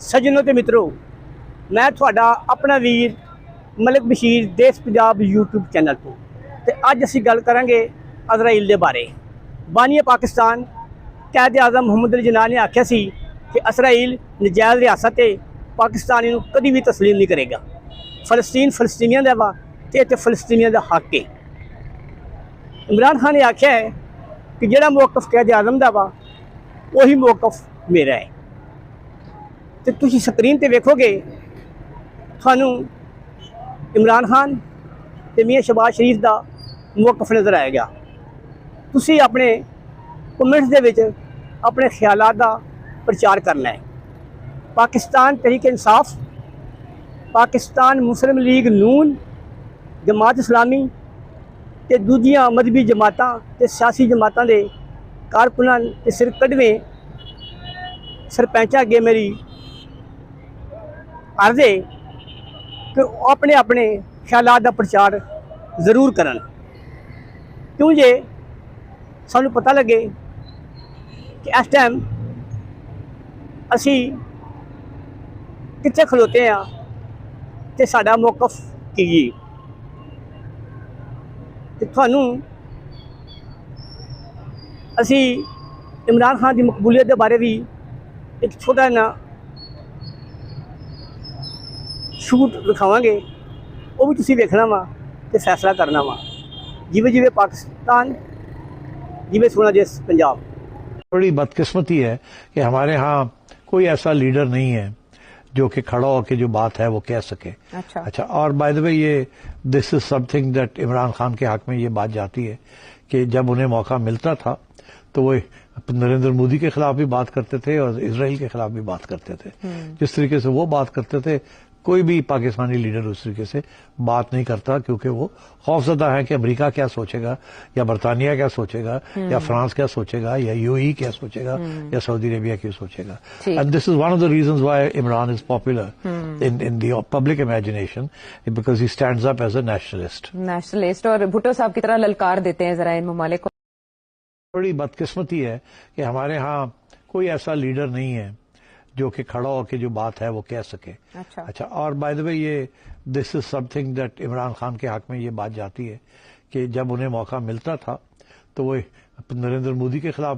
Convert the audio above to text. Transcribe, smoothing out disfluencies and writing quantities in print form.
ਸੱਜਣੋ ਤੇ ਮਿੱਤਰੋ, ਮੈਂ ਤੁਹਾਡਾ ਆਪਣਾ ਵੀਰ ਮਲਿਕ ਬਸ਼ੀਰ ਦੇਸ਼ ਪੰਜਾਬ YouTube ਚੈਨਲ ਤੋਂ ਤੇ ਅੱਜ ਅਸੀਂ ਗੱਲ ਕਰਾਂਗੇ ਇਜ਼ਰਾਈਲ ਦੇ ਬਾਰੇ। ਬਾਨੀਏ ਪਾਕਿਸਤਾਨ ਕਾਇਦ ਆਜ਼ਮ ਮੁਹੰਮਦ ਅਲੀ ਜਿਨਾਹ ਨੇ ਆਖਿਆ ਸੀ ਕਿ ਇਜ਼ਰਾਈਲ ਨਜਾਇਜ਼ ਰਿਆਸਤ ਹੈ, ਪਾਕਿਸਤਾਨ ਇਹਨੂੰ ਕਦੀ ਵੀ ਤਸਲੀਮ ਨਹੀਂ ਕਰੇਗਾ। ਫਲਸਤੀਨ ਫਲਸਤੀਨੀਆਂ ਦਾ ਵਾ ਤੇ ਇੱਥੇ ਫਲਸਤੀਨੀਆਂ ਦਾ ਹੱਕ ਹੈ। ਇਮਰਾਨ ਖਾਨ ਨੇ ਆਖਿਆ ਹੈ ਕਿ ਜਿਹੜਾ ਮੌਕਫ ਕਾਇਦ ਆਜ਼ਮ ਦਾ ਵਾ ਉਹੀ ਮੌਕਫ ਮੇਰਾ ਹੈ। ਤੇ ਤੁਸੀਂ ਸਕਰੀਨ ਤੇ ਵੇਖੋਗੇ ਤੁਹਾਨੂੰ ਇਮਰਾਨ ਖਾਨ ਤੇ ਮੀਆਂ ਸ਼ਹਬਾਜ਼ ਸ਼ਰੀਫ ਦਾ ਮੌਕਫ ਨਜ਼ਰ ਆਏਗਾ। ਤੁਸੀਂ ਆਪਣੇ ਕਮੈਂਟਸ ਦੇ ਵਿੱਚ ਆਪਣੇ ਖਿਆਲਾਂ ਦਾ ਪ੍ਰਚਾਰ ਕਰਨਾ ਹੈ। ਪਾਕਿਸਤਾਨ ਤਹਿਰੀਕ ਇਨਸਾਫ, ਪਾਕਿਸਤਾਨ ਮੁਸਲਿਮ ਲੀਗ ਨੂਨ, ਜਮਾਤ ਇਸਲਾਮੀ ਤੇ ਦੂਜੀਆਂ ਮਜ਼ਹਬੀ ਜਮਾਤਾਂ ਤੇ ਸਿਆਸੀ ਜਮਾਤਾਂ ਦੇ ਕਾਰਕੁਨਾਂ ਤੇ ਸਿਰਕੱਢਵੇਂ ਸਰਪੰਚਾਂ ਅੱਗੇ ਮੇਰੀ अर्ज है कि अपने अपने ख्यालात का प्रचार जरूर करन, क्यों जे सानू पता लगे कि इस टाइम असी कित्थे खलोते हैं ते साडा मौकफ की ते तुहानू असी इमरान खान की मकबूलियत के बारे भी एक छोटा ना शूट दिखावांगे, वो भी तुसीं देखना वा ते फैसला करना वा। जिवें जिवें पाकिस्तान, जिवें सोना देश पंजाब। बड़ी बदकिस्मती है कि हमारे यहाँ कोई ऐसा लीडर नहीं है जो कि खड़ा होकर जो बात है वो कह सके। अच्छा और बाय द वे ये this is something that Imran Khan के हक में ये बात जाती है कि जब उन्हें मौका मिलता था तो वो नरेंद्र मोदी के खिलाफ भी बात करते थे और इसराइल के खिलाफ भी बात करते थे। जिस तरीके से वो बात करते थे कोई भी पाकिस्तानी लीडर उस तरीके से बात नहीं करता, क्योंकि वो खौफजदा है कि अमेरिका क्या सोचेगा या बरतानिया क्या सोचेगा या फ्रांस क्या सोचेगा या यूएई क्या सोचेगा या सऊदी अरेबिया क्या सोचेगा। And this is one of the reasons why Imran is popular in the public imagination, because he stands up as a nationalist और भुट्टो साहब की तरह ललकार देते हैं जरा इन ममालिक को। बड़ी बदकिस्मती है कि हमारे यहाँ कोई ऐसा लीडर नहीं है जो कि खड़ा होकर जो बात है वो कह सके। अच्छा और बाय द वे ये this is something that Imran Khan के हक में ये बात जाती है कि जब उन्हें मौका मिलता था तो वो नरेंद्र मोदी के खिलाफ